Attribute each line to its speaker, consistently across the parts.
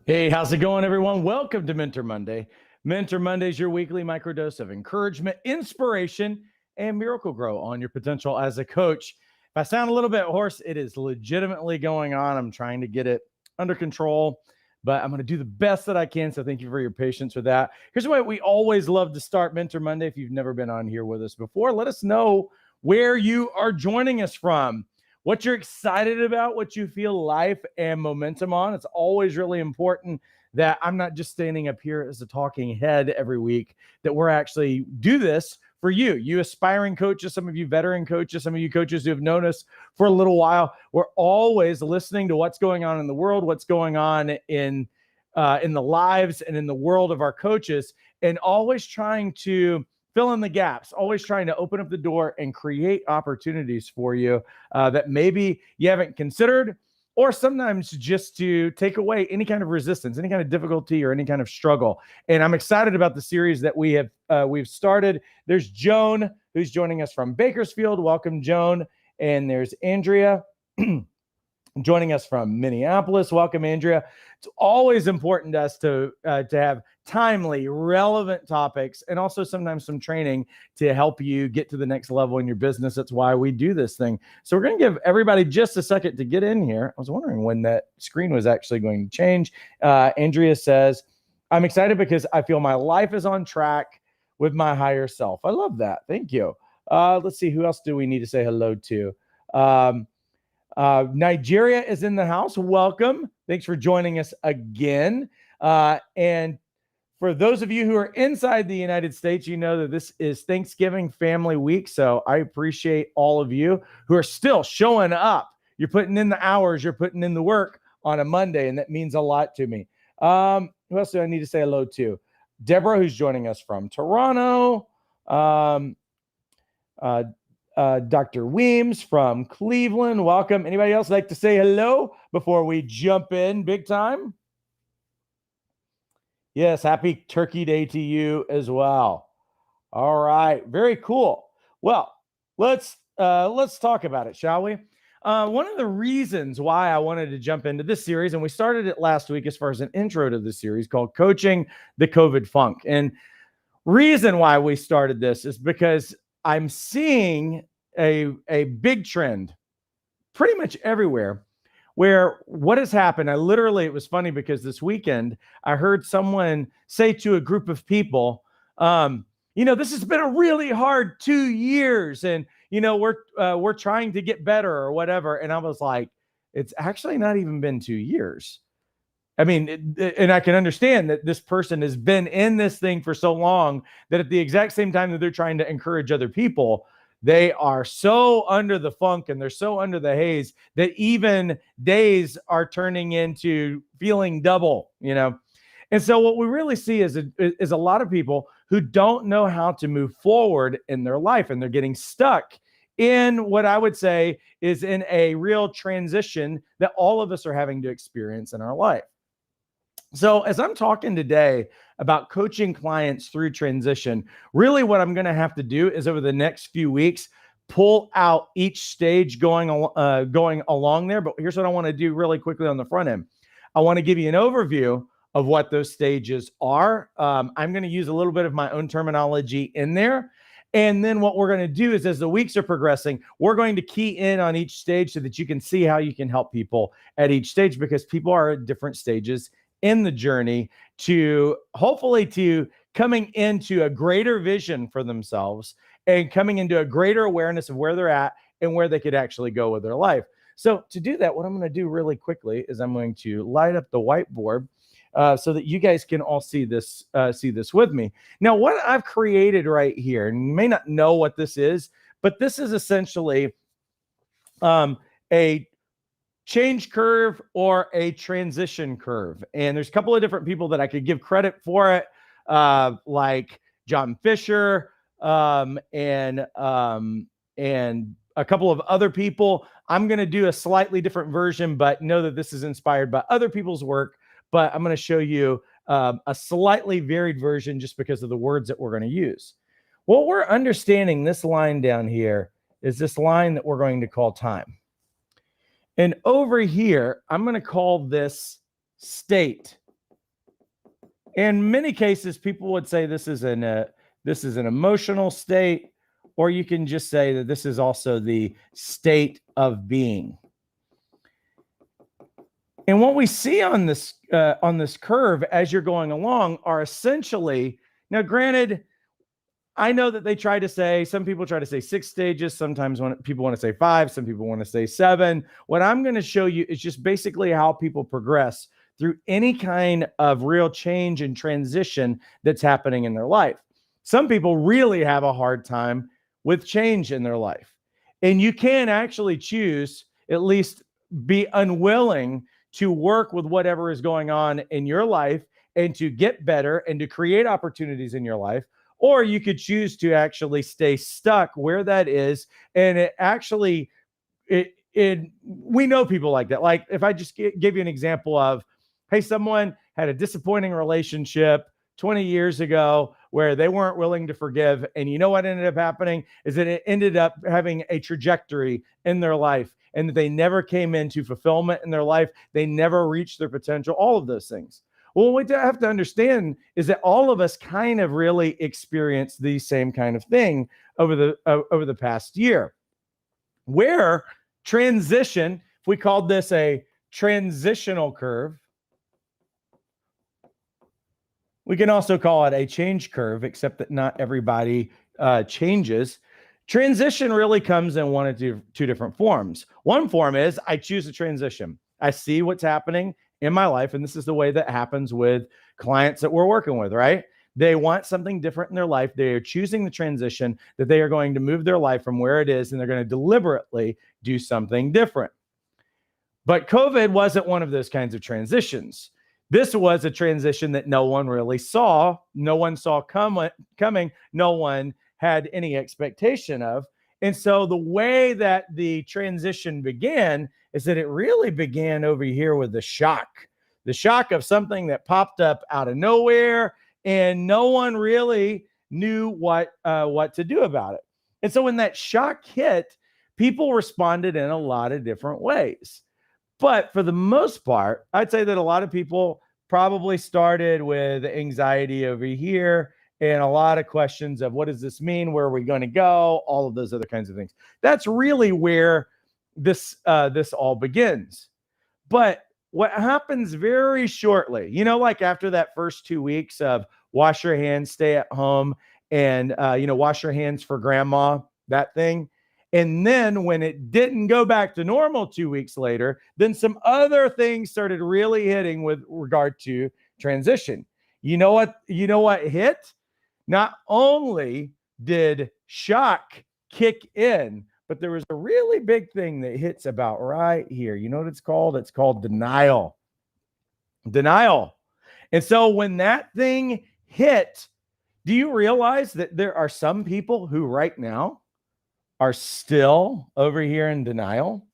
Speaker 1: Hey, how's it going, everyone? Welcome to Mentor Monday. Mentor Monday is your weekly microdose of encouragement, inspiration, and miracle grow on your potential as a coach. If I sound a little bit hoarse, it is legitimately going on. I'm trying to get it under control, but I'm going to do the best that I can. So thank you for your patience with that. Here's the way we always love to start Mentor Monday. If you've never been on here with us before, let us know where you are joining us from, what you're excited about, what you feel life and momentum on. It's always really important that I'm not just standing up here as a talking head every week, that we're actually do this for you aspiring coaches, some of you veteran coaches, some of you coaches who have known us for a little while. We're always listening to what's going on in the world, what's going on in the lives and in the world of our coaches, and always trying to fill in the gaps, always trying to open up the door and create opportunities for you that maybe you haven't considered, or sometimes just to take away any kind of resistance, any kind of difficulty, or any kind of struggle. And I'm excited about the series that we've started. There's Joan, who's joining us from Bakersfield. Welcome, Joan. And there's Andrea joining us from Minneapolis. Welcome, Andrea. It's always important to us to have timely, relevant topics, and also sometimes some training to help you get to the next level in your business. That's why we do this thing. So we're going to give everybody just a second to get in here. I was wondering when that screen was actually going to change. Andrea says, I'm excited because I feel my life is on track with my higher self. I love that. Thank you. Let's see, who else do we need to say hello to? Nigeria is in the house. Welcome. Thanks for joining us again. And for those of you who are inside the United States, you know that this is Thanksgiving family week. So I appreciate all of you who are still showing up. You're putting in the hours, you're putting in the work on a Monday, and that means a lot to me. Who else do I need to say hello to? Deborah, who's joining us from Toronto. Dr. Weems from Cleveland. Welcome. Anybody else like to say hello before we jump in big time? Yes, happy Turkey Day to you as well. All right, very cool. Well, let's talk about it, shall we? One of the reasons why I wanted to jump into this series, and we started it last week as far as an intro to the series called Coaching the COVID Funk. And reason why we started this is because I'm seeing a big trend pretty much everywhere where what has happened, it was funny because this weekend I heard someone say to a group of people, this has been a really hard 2 years, and we're trying to get better or whatever. And I was like, it's actually not even been 2 years. I mean, and I can understand that this person has been in this thing for so long that at the exact same time that they're trying to encourage other people, they are so under the funk and they're so under the haze that even days are turning into feeling double, And so what we really see is a lot of people who don't know how to move forward in their life, and they're getting stuck in what I would say is in a real transition that all of us are having to experience in our life. So as I'm talking today about coaching clients through transition, really what I'm going to have to do is over the next few weeks, pull out each stage going along there. But here's what I want to do really quickly on the front end. I want to give you an overview of what those stages are. I'm going to use a little bit of my own terminology in there. And then what we're going to do is as the weeks are progressing, we're going to key in on each stage so that you can see how you can help people at each stage, because people are at different stages in the journey to hopefully to coming into a greater vision for themselves and coming into a greater awareness of where they're at and where they could actually go with their life. So to do that, what I'm going to do really quickly is I'm going to light up the whiteboard so that you guys can all see this with me. Now, what I've created right here, and you may not know what this is, but this is essentially a change curve or a transition curve. And there's a couple of different people that I could give credit for it, like John Fisher and a couple of other people. I'm going to do a slightly different version, but know that this is inspired by other people's work. But I'm going to show you a slightly varied version just because of the words that we're going to use. What we're understanding, this line down here, is this line that we're going to call time. And over here, I'm going to call this state. In many cases, people would say this is an emotional state, or you can just say that this is also the state of being. And what we see on this curve as you're going along are essentially, now granted, I know that they try to say, some people try to say 6 stages. Sometimes when people want to say 5, some people want to say 7. What I'm going to show you is just basically how people progress through any kind of real change and transition that's happening in their life. Some people really have a hard time with change in their life. And you can actually choose, at least be unwilling to work with whatever is going on in your life and to get better and to create opportunities in your life. Or you could choose to actually stay stuck where that is. And it actually, we know people like that. Like if I just give you an example of, hey, someone had a disappointing relationship 20 years ago where they weren't willing to forgive. And you know what ended up happening is that it ended up having a trajectory in their life and that they never came into fulfillment in their life. They never reached their potential, all of those things. Well, what we have to understand is that all of us kind of really experienced the same kind of thing over the past year, where transition, if we called this a transitional curve, we can also call it a change curve, except that not everybody changes. Transition really comes in one of two different forms. One form is I choose a transition. I see what's happening in my life, and this is the way that happens with clients that we're working with, right? They want something different in their life. They are choosing the transition that they are going to move their life from where it is, and they're going to deliberately do something different. But COVID wasn't one of those kinds of transitions. This was a transition that no one really saw. No one saw coming. No one had any expectation of. And so the way that the transition began is that it really began over here with the shock of something that popped up out of nowhere, and no one really knew what to do about it. And so when that shock hit, people responded in a lot of different ways. But for the most part, I'd say that a lot of people probably started with anxiety over here and a lot of questions of what does this mean? Where are we going to go? All of those other kinds of things. That's really where this all begins. But what happens very shortly, like after that first 2 weeks of wash your hands, stay at home, and wash your hands for grandma, that thing. And then when it didn't go back to normal 2 weeks later, then some other things started really hitting with regard to transition. You know what hit? Not only did shock kick in, but there was a really big thing that hits about right here. You know what it's called? It's called denial. Denial. And so when that thing hit, do you realize that there are some people who right now are still over here in denial?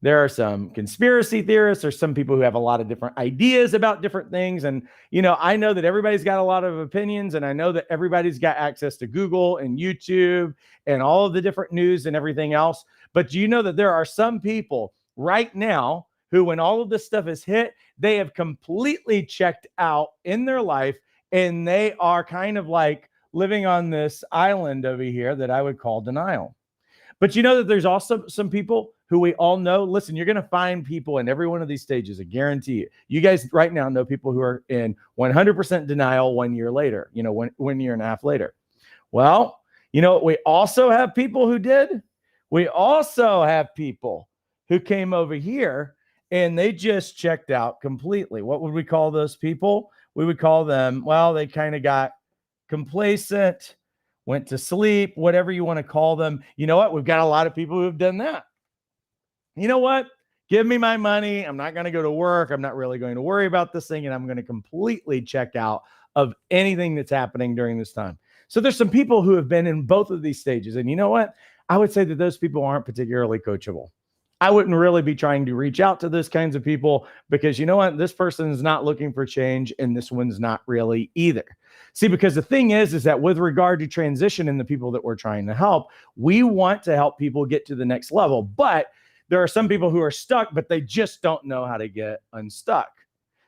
Speaker 1: There are some conspiracy theorists or some people who have a lot of different ideas about different things. And, I know that everybody's got a lot of opinions, and I know that everybody's got access to Google and YouTube and all of the different news and everything else. But do you know that there are some people right now who, when all of this stuff is hit, they have completely checked out in their life, and they are kind of like living on this island over here that I would call denial. But you know that there's also some people who we all know. Listen, you're going to find people in every one of these stages. I guarantee you. You guys right now know people who are in 100% denial 1 year later, 1 year and a half later. Well, we also have people who did. We also have people who came over here and they just checked out completely. What would we call those people? We would call them, well, they kind of got complacent, went to sleep, whatever you want to call them. You know what? We've got a lot of people who have done that. You know what? Give me my money. I'm not going to go to work. I'm not really going to worry about this thing. And I'm going to completely check out of anything that's happening during this time. So there's some people who have been in both of these stages. And you know what? I would say that those people aren't particularly coachable. I wouldn't really be trying to reach out to those kinds of people because you know what? This person is not looking for change and this one's not really either. See, because the thing is that with regard to transition and the people that we're trying to help, we want to help people get to the next level. But there are some people who are stuck, but they just don't know how to get unstuck.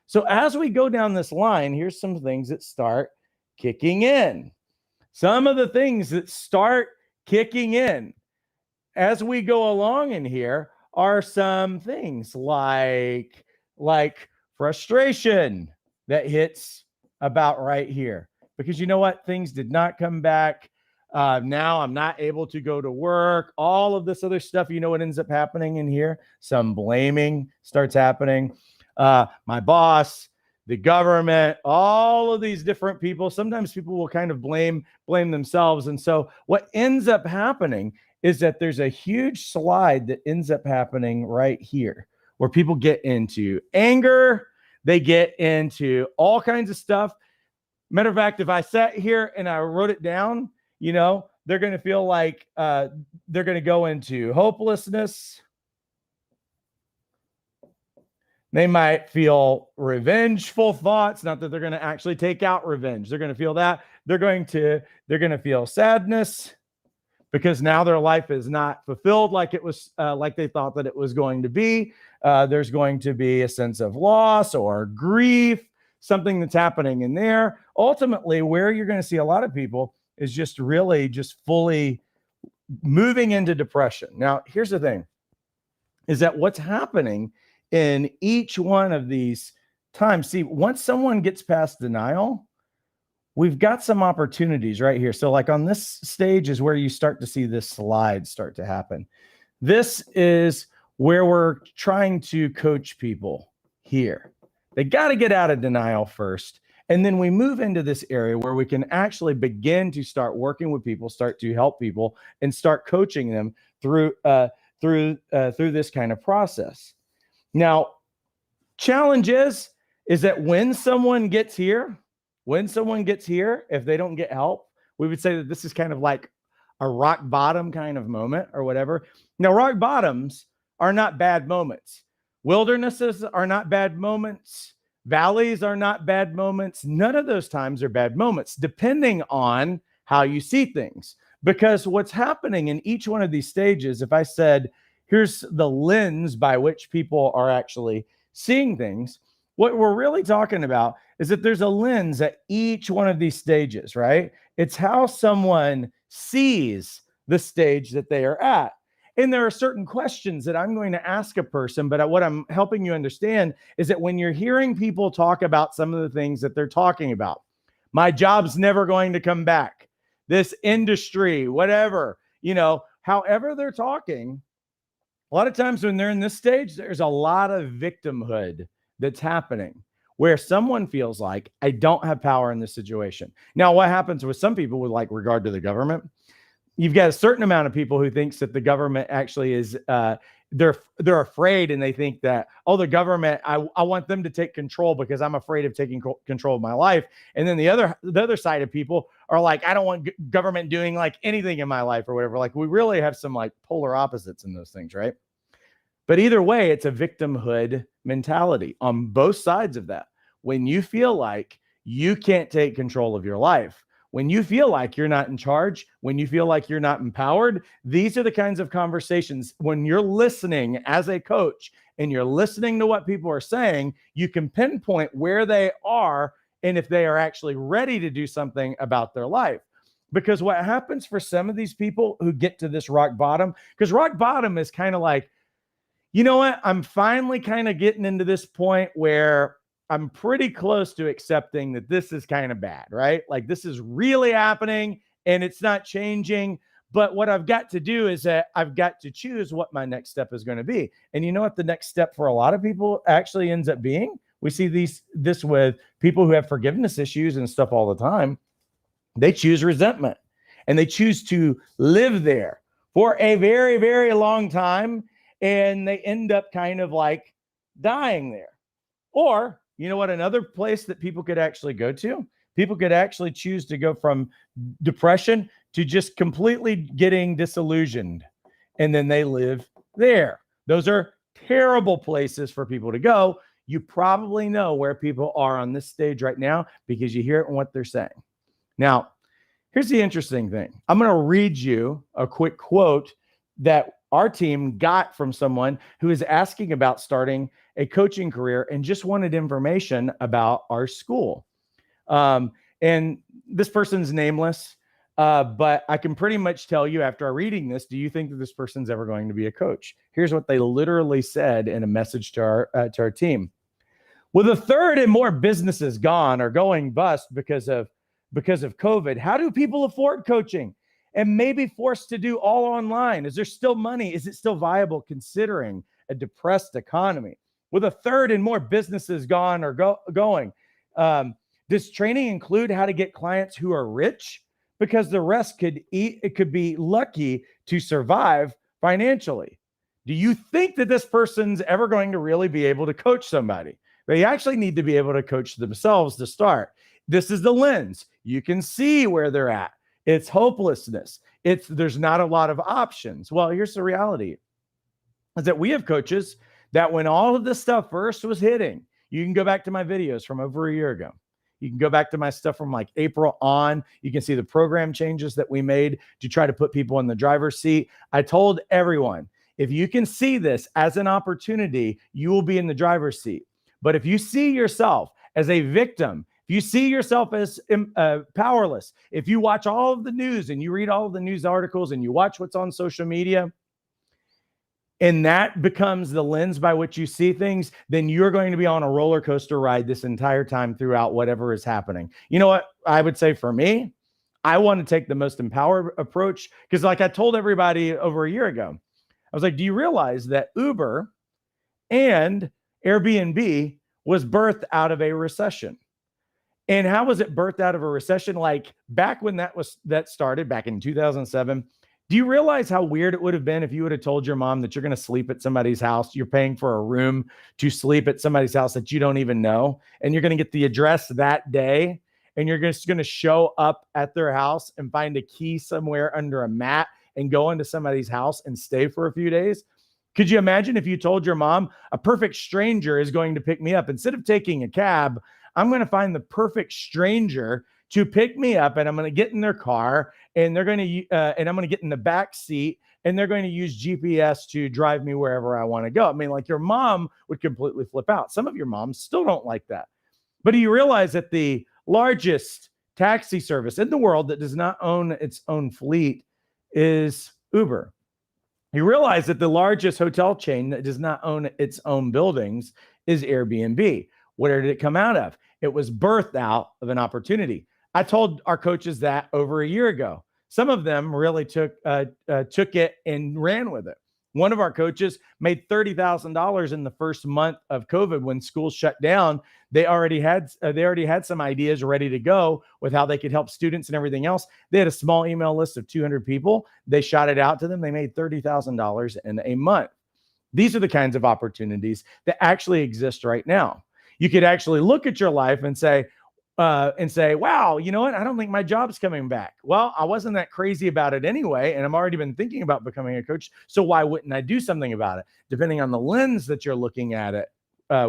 Speaker 1: So as we go down this line, here's some things that start kicking in. Some of the things that start kicking in as we go along in here are some things like frustration that hits about right here. Because you know what? Things did not come back. Now I'm not able to go to work. All of this other stuff, you know what ends up happening in here? Some blaming starts happening. My boss, the government, all of these different people. Sometimes people will kind of blame themselves. And so what ends up happening is that there's a huge slide that ends up happening right here where people get into anger. They get into all kinds of stuff. Matter of fact, if I sat here and I wrote it down, you know, they're going to feel like they're going to go into hopelessness. They might feel revengeful thoughts, not that they're going to actually take out revenge. They're going to feel that. They're going to feel sadness because now their life is not fulfilled like it was, like they thought that it was going to be. There's going to be a sense of loss or grief, something that's happening in there. Ultimately, where you're going to see a lot of people is just really just fully moving into depression. Now, here's the thing, is that what's happening in each one of these times, see, once someone gets past denial, we've got some opportunities right here. So like on this stage is where you start to see this slide start to happen. This is where we're trying to coach people here. They got to get out of denial first. And then we move into this area where we can actually begin to start working with people, start to help people, and start coaching them through this kind of process. Now, challenge is that when someone gets here, if they don't get help, we would say that this is kind of like a rock bottom kind of moment or whatever. Now, rock bottoms are not bad moments. Wildernesses are not bad moments. Valleys are not bad moments. None of those times are bad moments, depending on how you see things. Because what's happening in each one of these stages, if I said, here's the lens by which people are actually seeing things, what we're really talking about is that there's a lens at each one of these stages, right? It's how someone sees the stage that they are at. And there are certain questions that I'm going to ask a person, but what I'm helping you understand is that when you're hearing people talk about some of the things that they're talking about, my job's never going to come back, this industry, whatever, you know, however they're talking, a lot of times when they're in this stage, there's a lot of victimhood that's happening where someone feels like I don't have power in this situation. Now, what happens with some people with like regard to the government, you've got a certain amount of people who thinks that the government actually is, they're afraid, and they think that, oh, the government, I want them to take control because I'm afraid of taking control of my life. And then the other side of people are like, I don't want government doing like anything in my life or whatever. Like we really have some like polar opposites in those things, right? But either way, it's a victimhood mentality on both sides of that. When you feel like you can't take control of your life, when you feel like you're not in charge, when you feel like you're not empowered, these are the kinds of conversations when you're listening as a coach and you're listening to what people are saying, you can pinpoint where they are and if they are actually ready to do something about their life. Because what happens for some of these people who get to this rock bottom, because rock bottom is kind of like, you know what? I'm finally kind of getting into this point where I'm pretty close to accepting that this is kind of bad, right? Like this is really happening and it's not changing. But what I've got to do is that I've got to choose what my next step is going to be. And you know what the next step for a lot of people actually ends up being? We see this with people who have forgiveness issues and stuff all the time. They choose resentment and they choose to live there for a very, very long time. And they end up kind of like dying there. Or, you know what, another place that people could actually go to? People could actually choose to go from depression to just completely getting disillusioned. And then they live there. Those are terrible places for people to go. You probably know where people are on this stage right now because you hear it in what they're saying. Now, here's the interesting thing. I'm going to read you a quick quote that our team got from someone who is asking about starting a coaching career and just wanted information about our school. And this person's nameless, but I can pretty much tell you after reading this, do you think that this person's ever going to be a coach? Here's what they literally said in a message to our team. With a third and more businesses gone or going bust because of COVID, how do people afford coaching and may be forced to do all online? Is there still money? Is it still viable considering a depressed economy? With a third and more businesses gone or going, does training include how to get clients who are rich? Because the rest could be lucky to survive financially. Do you think that this person's ever going to really be able to coach somebody? They actually need to be able to coach themselves to start. This is the lens. You can see where they're at. It's hopelessness. There's not a lot of options. Well, here's the reality is that we have coaches that when all of this stuff first was hitting, you can go back to my videos from over a year ago. You can go back to my stuff from like April on. You can see the program changes that we made to try to put people in the driver's seat. I told everyone, if you can see this as an opportunity, you will be in the driver's seat. But if you see yourself as a victim, if you see yourself as powerless, if you watch all of the news and you read all of the news articles and you watch what's on social media, and that becomes the lens by which you see things, then you're going to be on a roller coaster ride this entire time throughout whatever is happening. You know what I would say for me? I want to take the most empowered approach because like I told everybody over a year ago, I was like, do you realize that Uber and Airbnb was birthed out of a recession? And how was it birthed out of a recession? Like back when that started back in 2007, do you realize how weird it would have been if you would have told your mom that you're going to sleep at somebody's house? You're paying for a room to sleep at somebody's house that you don't even know. And you're going to get the address that day. And you're just going to show up at their house and find a key somewhere under a mat and go into somebody's house and stay for a few days. Could you imagine if you told your mom a perfect stranger is going to pick me up? Instead of taking a cab, I'm going to find the perfect stranger to pick me up, and I'm going to get in their car, and they're going to and I'm going to get in the back seat, and they're going to use GPS to drive me wherever I want to go. I mean, like your mom would completely flip out. Some of your moms still don't like that. But do you realize that the largest taxi service in the world that does not own its own fleet is Uber? You realize that the largest hotel chain that does not own its own buildings is Airbnb. Where did it come out of? It was birthed out of an opportunity. I told our coaches that over a year ago. Some of them really took it and ran with it. One of our coaches made $30,000 in the first month of COVID when schools shut down. They already had some ideas ready to go with how they could help students and everything else. They had a small email list of 200 people. They shot it out to them. They made $30,000 in a month. These are the kinds of opportunities that actually exist right now. You could actually look at your life and say, wow, you know what? I don't think my job's coming back. Well, I wasn't that crazy about it anyway, and I've already been thinking about becoming a coach. So why wouldn't I do something about it? Depending on the lens that you're looking at it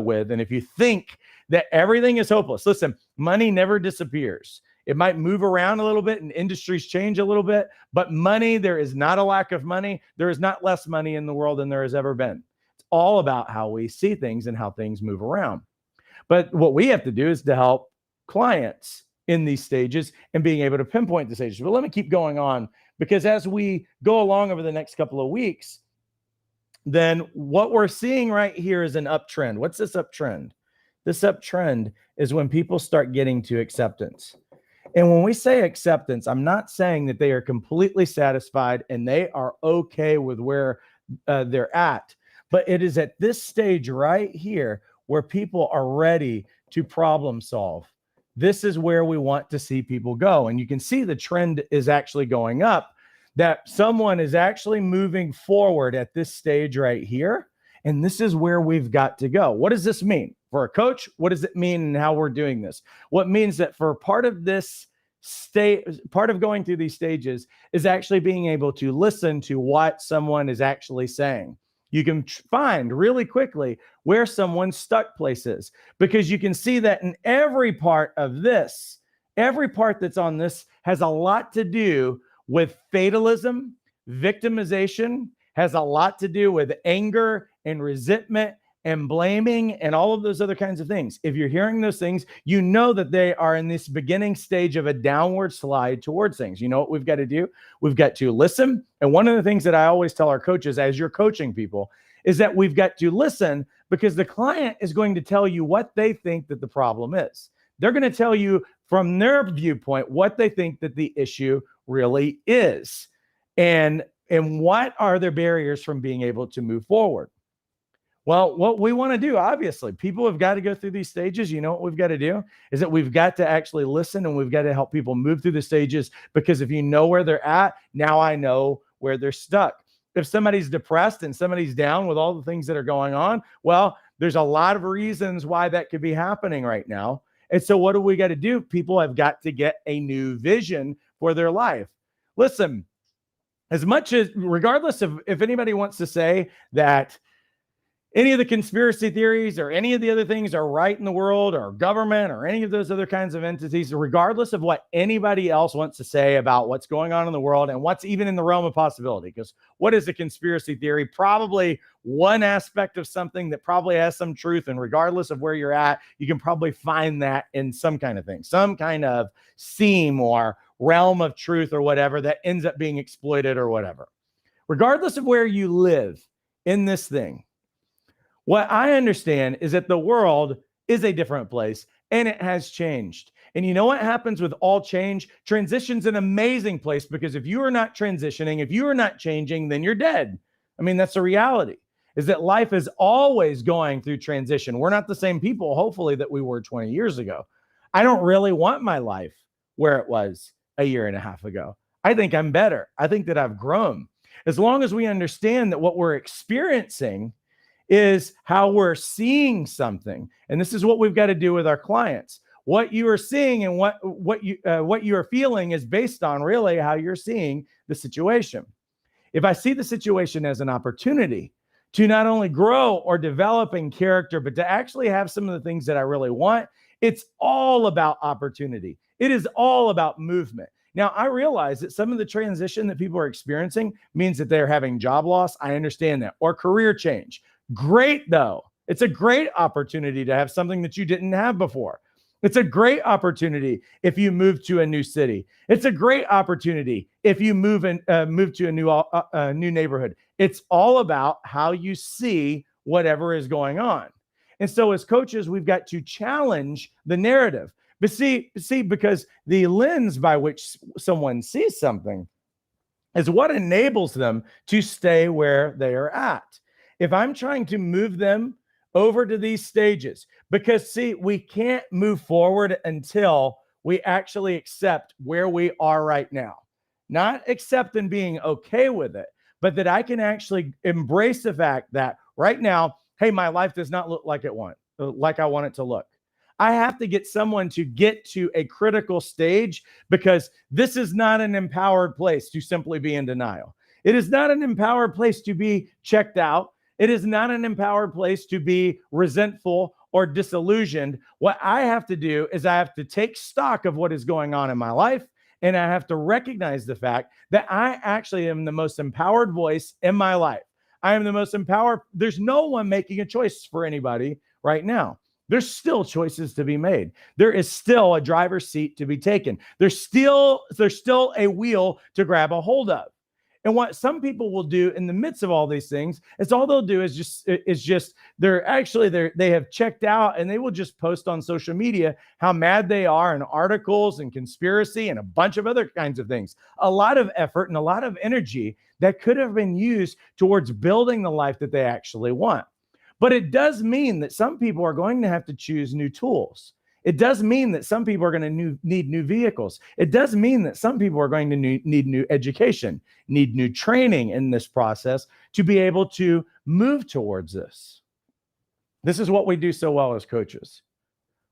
Speaker 1: with. And if you think that everything is hopeless, listen, money never disappears. It might move around a little bit and industries change a little bit, but money, there is not a lack of money. There is not less money in the world than there has ever been. It's all about how we see things and how things move around. But what we have to do is to help clients in these stages and being able to pinpoint the stages. But let me keep going on, because as we go along over the next couple of weeks, then what we're seeing right here is an uptrend. What's this uptrend? This uptrend is when people start getting to acceptance. And when we say acceptance, I'm not saying that they are completely satisfied and they are okay with where they're at, but it is at this stage right here where people are ready to problem solve. This is where we want to see people go. And you can see the trend is actually going up, that someone is actually moving forward at this stage right here. And this is where we've got to go. What does this mean? For a coach, what does it mean and how we're doing this? What means that for part of this part of going through these stages is actually being able to listen to what someone is actually saying. You can find really quickly where someone's stuck place is, because you can see that in every part of this, every part that's on this has a lot to do with fatalism, victimization, has a lot to do with anger and resentment and blaming and all of those other kinds of things. If you're hearing those things, you know that they are in this beginning stage of a downward slide towards things. You know what we've got to do? We've got to listen. And one of the things that I always tell our coaches as you're coaching people is that we've got to listen, because the client is going to tell you what they think that the problem is. They're going to tell you from their viewpoint what they think that the issue really is. And what are their barriers from being able to move forward? Well, what we want to do, obviously, people have got to go through these stages. You know what we've got to do is that we've got to actually listen, and we've got to help people move through the stages, because if you know where they're at, now I know where they're stuck. If somebody's depressed and somebody's down with all the things that are going on, well, there's a lot of reasons why that could be happening right now. And so what do we got to do? People have got to get a new vision for their life. Listen, as much as, regardless of if anybody wants to say that any of the conspiracy theories or any of the other things are right in the world, or government, or any of those other kinds of entities, regardless of what anybody else wants to say about what's going on in the world and what's even in the realm of possibility, because what is a conspiracy theory? Probably one aspect of something that probably has some truth, and regardless of where you're at, you can probably find that in some kind of thing, some kind of seam or realm of truth or whatever that ends up being exploited or whatever. Regardless of where you live in this thing, what I understand is that the world is a different place, and it has changed. And you know what happens with all change? Transition's an amazing place, because if you are not transitioning, if you are not changing, then you're dead. I mean, that's the reality, is that life is always going through transition. We're not the same people, hopefully, that we were 20 years ago. I don't really want my life where it was a year and a half ago. I think I'm better. I think that I've grown. As long as we understand that what we're experiencing is how we're seeing something. And this is what we've got to do with our clients. What you are seeing and what you are feeling is based on really how you're seeing the situation. If I see the situation as an opportunity to not only grow or develop in character, but to actually have some of the things that I really want, it's all about opportunity. It is all about movement. Now, I realize that some of the transition that people are experiencing means that they're having job loss. I understand that. Or career change. Great, though. It's a great opportunity to have something that you didn't have before. It's a great opportunity if you move to a new city. It's a great opportunity if you move to a new neighborhood. It's all about how you see whatever is going on. And so as coaches, we've got to challenge the narrative. But see, because the lens by which someone sees something is what enables them to stay where they are at. If I'm trying to move them over to these stages, because see, we can't move forward until we actually accept where we are right now. Not accept and being okay with it, but that I can actually embrace the fact that right now, hey, my life does not look like I want it to look. I have to get someone to get to a critical stage, because this is not an empowered place to simply be in denial. It is not an empowered place to be checked out. It is not an empowered place to be resentful or disillusioned. What I have to do is I have to take stock of what is going on in my life, and I have to recognize the fact that I actually am the most empowered voice in my life. I am the most empowered. There's no one making a choice for anybody right now. There's still choices to be made. There is still a driver's seat to be taken. There's still a wheel to grab a hold of. And what some people will do in the midst of all these things is all they'll do is just they have checked out, and they will just post on social media how mad they are, and articles and conspiracy and a bunch of other kinds of things. A lot of effort and a lot of energy that could have been used towards building the life that they actually want. But it does mean that some people are going to have to choose new tools. It does mean that some people are going to need new vehicles. It does mean that some people are going to need new education, need new training in this process to be able to move towards this. This is what we do so well as coaches.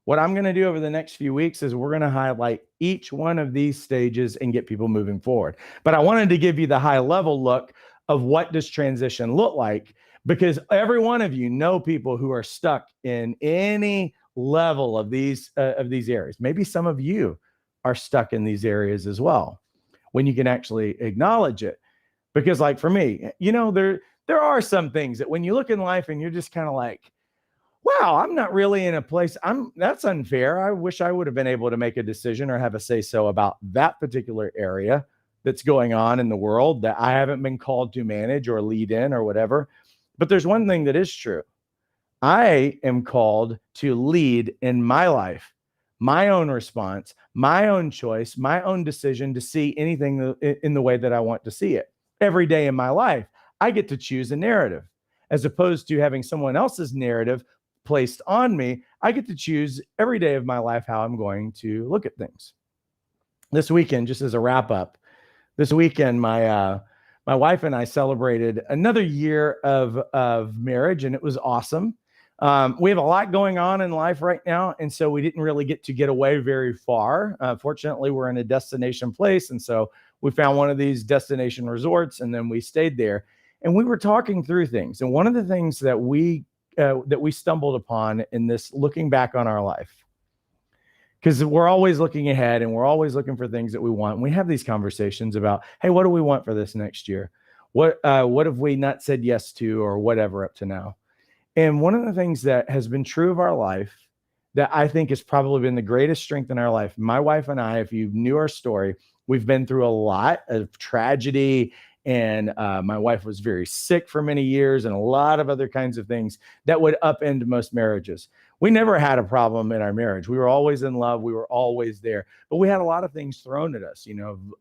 Speaker 1: What I'm going to do over the next few weeks is we're going to highlight each one of these stages and get people moving forward. But I wanted to give you the high level look of what does transition look like, because every one of you know people who are stuck in any level of these areas. Maybe some of you are stuck in these areas as well, when you can actually acknowledge it. Because like for me, there are some things that when you look in life and you're just kind of like, wow, I'm not really in a place, that's unfair. I wish I would have been able to make a decision or have a say so about that particular area that's going on in the world that I haven't been called to manage or lead in or whatever. But there's one thing that is true. I am called to lead in my life, my own response, my own choice, my own decision to see anything in the way that I want to see it. Every day in my life, I get to choose a narrative as opposed to having someone else's narrative placed on me. I get to choose every day of my life how I'm going to look at things. This weekend, just as a wrap up, this weekend, my wife and I celebrated another year of marriage, and it was awesome. We have a lot going on in life right now, and so we didn't really get to get away very far. Fortunately, we're in a destination place, and so we found one of these destination resorts, and then we stayed there. And we were talking through things, and one of the things that we stumbled upon in this looking back on our life, because we're always looking ahead and we're always looking for things that we want. And we have these conversations about, hey, what do we want for this next year? What have we not said yes to or whatever up to now? And one of the things that has been true of our life that I think has probably been the greatest strength in our life, my wife and I, if you knew our story, we've been through a lot of tragedy. And my wife was very sick for many years and a lot of other kinds of things that would upend most marriages. We never had a problem in our marriage. We were always in love. We were always there. But we had a lot of things thrown at us,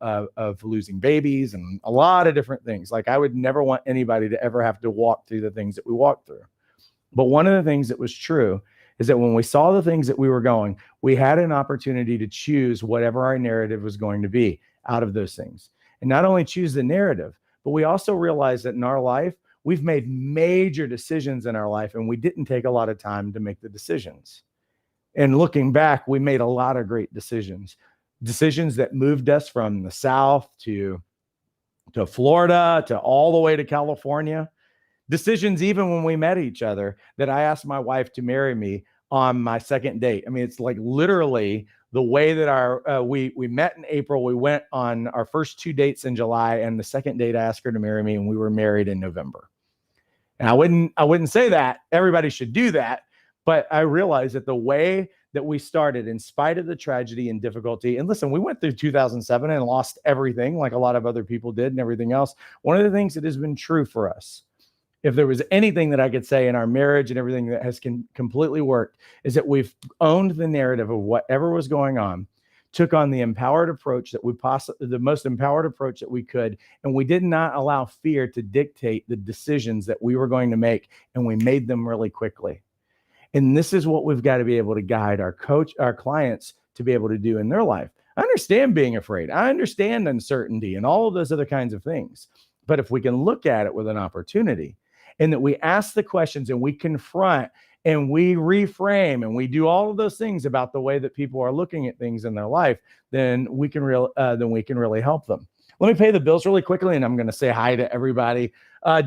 Speaker 1: of losing babies and a lot of different things. Like I would never want anybody to ever have to walk through the things that we walked through. But one of the things that was true is that when we saw the things that we were going, we had an opportunity to choose whatever our narrative was going to be out of those things. And not only choose the narrative, but we also realized that in our life, we've made major decisions in our life, and we didn't take a lot of time to make the decisions. And looking back, we made a lot of great decisions that moved us from the South to Florida, to all the way to California. Decisions, even when we met each other, that I asked my wife to marry me on my second date. I mean, it's like literally the way that we met in April. We went on our first 2 dates in July, and the second date I asked her to marry me, and we were married in November. And I wouldn't say that everybody should do that, but I realized that the way that we started, in spite of the tragedy and difficulty, and listen, we went through 2007 and lost everything like a lot of other people did and everything else. One of the things that has been true for us, if there was anything that I could say in our marriage and everything that has completely worked, is that we've owned the narrative of whatever was going on, took on the empowered approach that the most empowered approach that we could, and we did not allow fear to dictate the decisions that we were going to make, and we made them really quickly. And this is what we've got to be able to guide our clients to be able to do in their life. I understand being afraid. I understand uncertainty and all of those other kinds of things. But if we can look at it with an opportunity, and that we ask the questions and we confront and we reframe and we do all of those things about the way that people are looking at things in their life, then we can really help them. Let me pay the bills really quickly, and I'm going to say hi to everybody.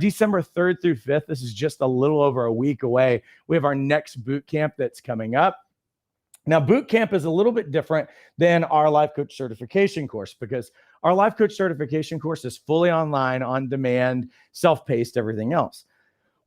Speaker 1: December 3rd through 5th, this is just a little over a week away. We have our next boot camp that's coming up. Now, boot camp is a little bit different than our life coach certification course, because our life coach certification course is fully online, on demand, self-paced, everything else.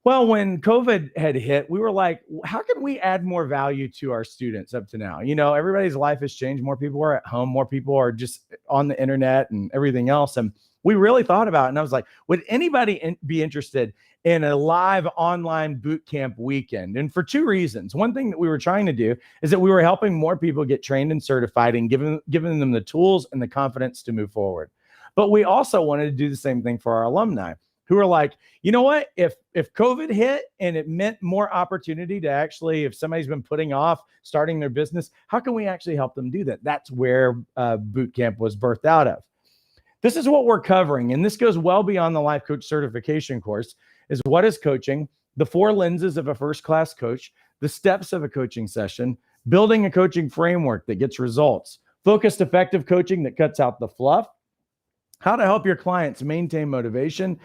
Speaker 1: Well, when COVID had hit, we were like, how can we add more value to our students up to now? Everybody's life has changed. More people are at home. More people are just on the internet and everything else. And we really thought about it. And I was like, would anybody be interested in a live online boot camp weekend? And for 2 reasons. One thing that we were trying to do is that we were helping more people get trained and certified and giving them the tools and the confidence to move forward. But we also wanted to do the same thing for our alumni, who are like, you know what, if COVID hit and it meant more opportunity to actually, if somebody's been putting off starting their business, how can we actually help them do that? That's where Bootcamp was birthed out of. This is what we're covering, and this goes well beyond the life coach certification course, is what is coaching, the 4 lenses of a first-class coach, the steps of a coaching session, building a coaching framework that gets results, focused, effective coaching that cuts out the fluff, how to help your clients maintain motivation,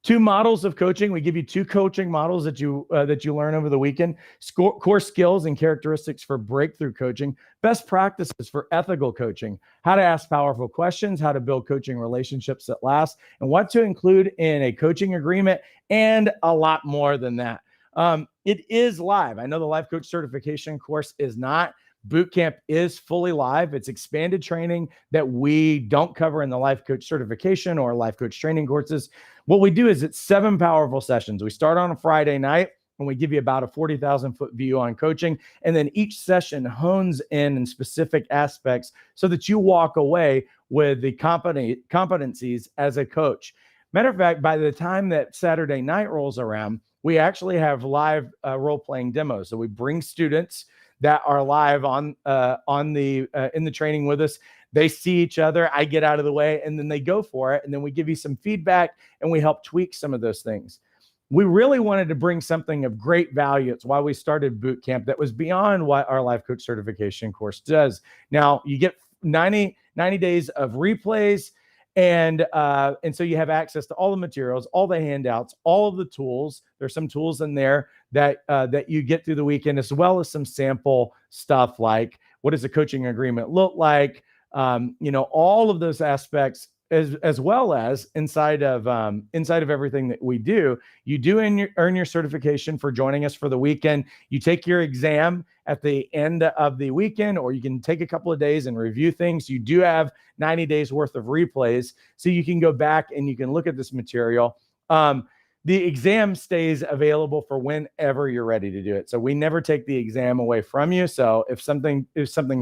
Speaker 1: 2 models of coaching. We give you 2 coaching models that you learn over the weekend. Core skills and characteristics for breakthrough coaching. Best practices for ethical coaching. How to ask powerful questions. How to build coaching relationships that last. And what to include in a coaching agreement. And a lot more than that. It is live. I know the life coach certification course is not. Bootcamp is fully live. It's expanded training that we don't cover in the life coach certification or life coach training courses. What we do is it's 7 powerful sessions. We start on a Friday night and we give you about a 40,000 foot view on coaching. And then each session hones in specific aspects so that you walk away with the competencies as a coach. Matter of fact, by the time that Saturday night rolls around, we actually have live role-playing demos. So we bring students that are live in the training with us. They see each other, I get out of the way, and then they go for it. And then we give you some feedback and we help tweak some of those things. We really wanted to bring something of great value. It's why we started Bootcamp that was beyond what our life coach certification course does. Now you get 90 days of replays. And so you have access to all the materials, all the handouts, all of the tools. There's some tools in there that you get through the weekend, as well as some sample stuff like what does a coaching agreement look like, all of those aspects, as well as inside of everything that we do. You do earn your certification for joining us for the weekend. You take your exam at the end of the weekend, or you can take a couple of days and review things. You do have 90 days worth of replays, so you can go back and you can look at this material. The exam stays available for whenever you're ready to do it. So we never take the exam away from you. So if something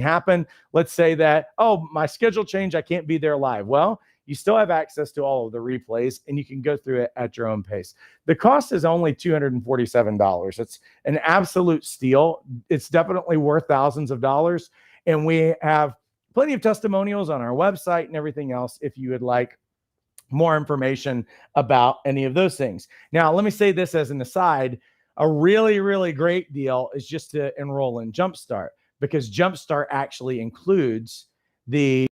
Speaker 1: happened, let's say that, oh, my schedule changed, I can't be there live. Well, you still have access to all of the replays and you can go through it at your own pace. The cost is only $247. It's an absolute steal. It's definitely worth thousands of dollars. And we have plenty of testimonials on our website and everything else if you would like more information about any of those things. Now, let me say this as an aside. A really, really great deal is just to enroll in Jumpstart, because Jumpstart actually includes the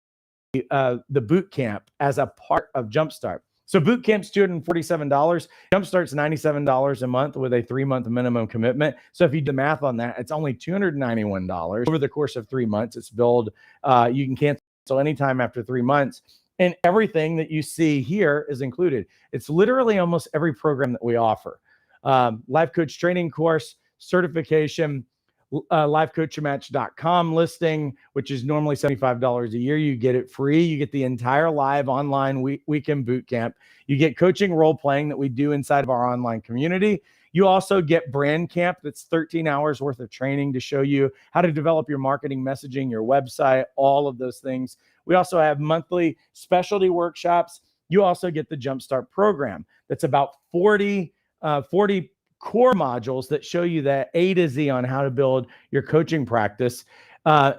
Speaker 1: boot camp as a part of Jumpstart. So boot camp's $247. Jumpstart's $97 a month with a 3-month minimum commitment. So if you do the math on that, it's only $291 over the course of 3 months. It's billed. You can cancel anytime after 3 months. And everything that you see here is included. It's literally almost every program that we offer. Life coach training course, certification, lifecoachmatch.com listing, which is normally $75 a year. You get it free. You get the entire live online weekend boot camp. You get coaching role playing that we do inside of our online community. You also get brand camp. That's 13 hours worth of training to show you how to develop your marketing messaging, your website, all of those things. We also have monthly specialty workshops. You also get the Jumpstart program. That's about 40 core modules that show you that A to Z on how to build your coaching practice.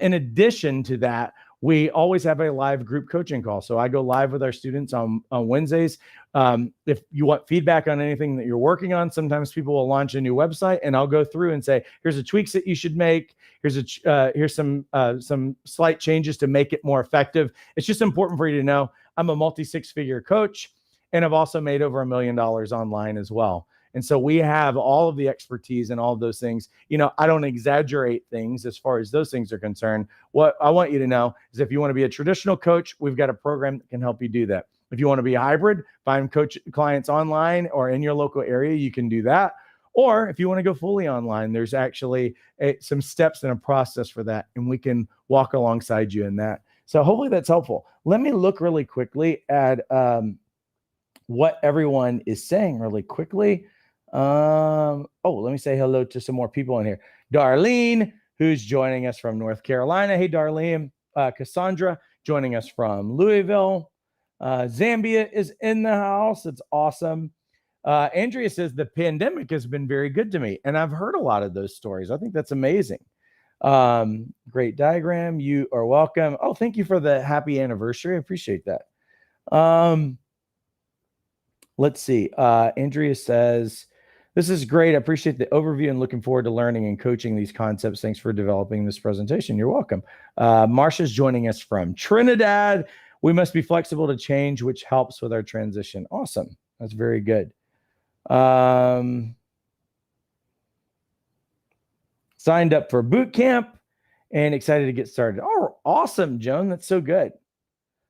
Speaker 1: In addition to that, we always have a live group coaching call. So I go live with our students on Wednesdays. If you want feedback on anything that you're working on, sometimes people will launch a new website and I'll go through and say, here's the tweaks that you should make. Here's some slight changes to make it more effective. It's just important for you to know I'm a multi-6-figure coach, and I've also made over $1 million online as well. And so we have all of the expertise and all of those things. I don't exaggerate things as far as those things are concerned. What I want you to know is if you want to be a traditional coach, we've got a program that can help you do that. If you want to be a hybrid, find coach clients online or in your local area, you can do that. Or if you want to go fully online, there's actually some steps and a process for that, and we can walk alongside you in that. So hopefully that's helpful. Let me look really quickly at what everyone is saying really quickly. Let me say hello to some more people in here. Darlene, who's joining us from North Carolina. Hey, Darlene. Cassandra, joining us from Louisville. Zambia is in the house. It's awesome. Andrea says the pandemic has been very good to me, and I've heard a lot of those stories. I think that's amazing. Great diagram. You are welcome. Oh, thank you for the happy anniversary. I appreciate that. Let's see. Andrea says, this is great. I appreciate the overview and looking forward to learning and coaching these concepts. Thanks for developing this presentation. You're welcome. Marsha's joining us from Trinidad. We must be flexible to change, which helps with our transition. Awesome. That's very good. Signed up for boot camp and excited to get started. Oh, awesome, Joan. That's so good.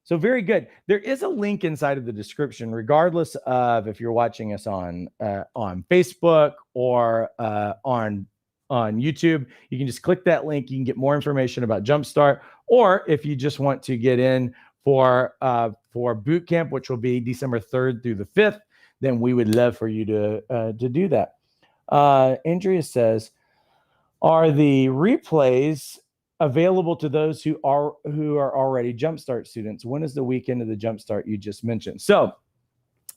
Speaker 1: So very good. There is a link inside of the description, regardless of if you're watching us on Facebook or on YouTube. You can just click that link. You can get more information about Jumpstart, or if you just want to get in for Bootcamp, which will be December 3rd through the 5th, then we would love for you to do that. Andrea says, are the replays available to those who are already Jumpstart students? When is the weekend of the Jumpstart you just mentioned? So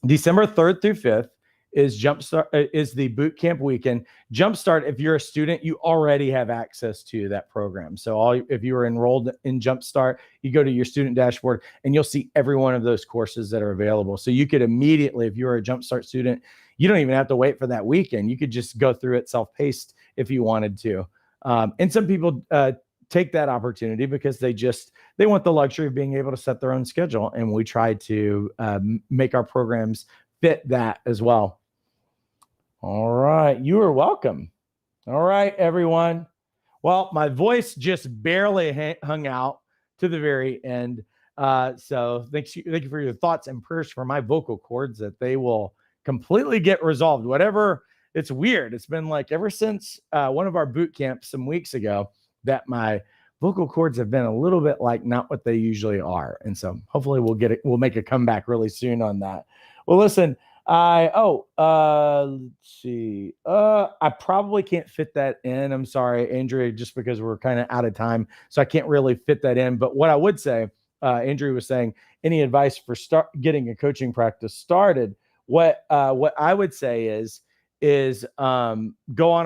Speaker 1: December 3rd through 5th is the Bootcamp weekend. Jumpstart, if you're a student, you already have access to that program. So if you are enrolled in Jumpstart, you go to your student dashboard and you'll see every one of those courses that are available. So you could immediately, if you're a Jumpstart student, you don't even have to wait for that weekend. You could just go through it self-paced if you wanted to. And some people take that opportunity because they want the luxury of being able to set their own schedule. And we try to make our programs fit that as well. All right. You are welcome. All right, everyone. Well, my voice just barely hung out to the very end. So thank you for your thoughts and prayers for my vocal cords, that they will completely get resolved. Whatever, it's weird. It's been like ever since one of our boot camps some weeks ago that my vocal cords have been a little bit like not what they usually are. And so hopefully we'll make a comeback really soon on that. Well, listen, let's see. I probably can't fit that in. I'm sorry, Andrea, just because we're kind of out of time. So I can't really fit that in. But what I would say, Andrea was saying, any advice for getting a coaching practice started? What I would say is go on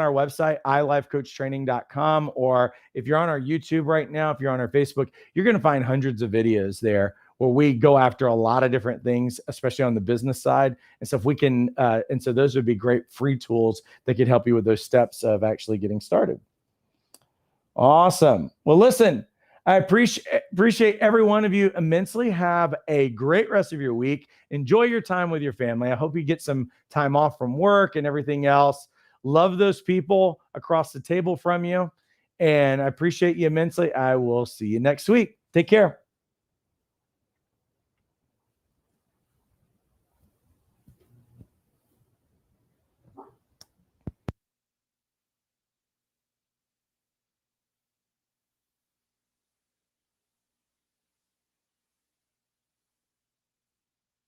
Speaker 1: our website, ilifecoachtraining.com, or if you're on our YouTube right now, if you're on our Facebook, you're going to find hundreds of videos there where we go after a lot of different things, especially on the business side. And so if we can, and so those would be great free tools that could help you with those steps of actually getting started. Awesome. Well, listen, I appreciate every one of you immensely. Have a great rest of your week. Enjoy your time with your family. I hope you get some time off from work and everything else. Love those people across the table from you. And I appreciate you immensely. I will see you next week. Take care.